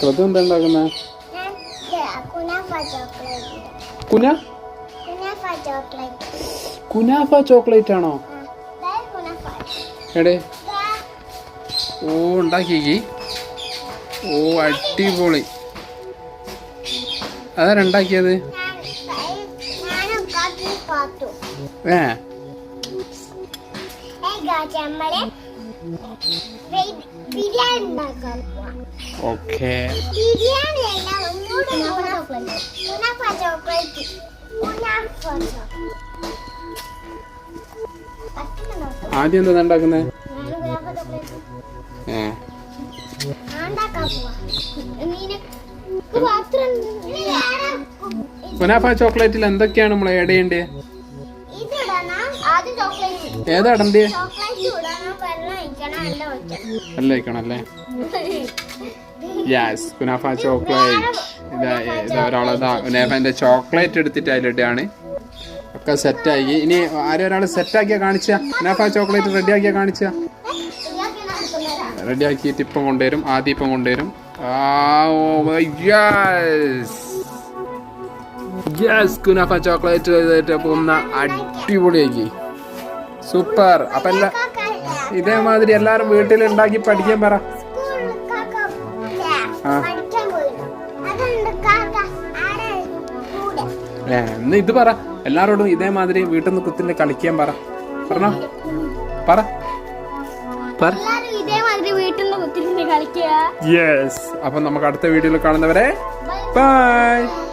എന്താ ഉണ്ടാക്കുന്നേ? കുനാഫ ചോക്ലേറ്റ് ആണോ? എടേ ഓ ഉണ്ടാക്കി. ഓ അടിപൊളി. അതാരുണ്ടാക്കിയത്? ഓക്കേ. ആദ്യം എന്താ ഉണ്ടാക്കുന്നേ? കുനാഫ ചോക്ലേറ്റിൽ എന്തൊക്കെയാണ് നമ്മൾ ആഡ് ചെയ്യേണ്ടത്? ഏതാ ഇടണ്ടേ? എല്ലാം ഒഴിക്കണല്ലേ? യെസ്, കുനാഫ ചോക്ലേറ്റ്. ഒരാളെന്താ കുനാഫന്റെ ചോക്ലേറ്റ് എടുത്തിട്ട് അതിലിട്ടാണ് ഒക്കെ സെറ്റാക്കി. ഇനി ആരൊരാൾ സെറ്റാക്കിയാ കാണിച്ച? കുനാഫ ചോക്ലേറ്റ് റെഡിയാക്കിയാ കാണിച്ച? റെഡിയാക്കിയിട്ട് ഇപ്പം കൊണ്ടുവരും. ആദ്യം ഇപ്പം കൊണ്ടുവരും. യെസ്, കുനാഫ ചോക്ലേറ്റ് പോകുന്ന അടിപൊളിയാക്കി. സൂപ്പർ. അപ്പൊ ഇതേമാതിരി എല്ലാരും വീട്ടിൽ ഉണ്ടാക്കി പഠിക്കാൻ പറ. എന്ന് ഇത് പറ എല്ലാരോടും, ഇതേമാതിരി വീട്ടിൽ നിന്ന് കുത്തിന്റെ കളിക്കാൻ പറ. പറഞ്ഞോ, പറ. യെസ്. അപ്പൊ നമുക്ക് അടുത്ത വീഡിയോയിൽ കാണുന്നവരെ ബൈ.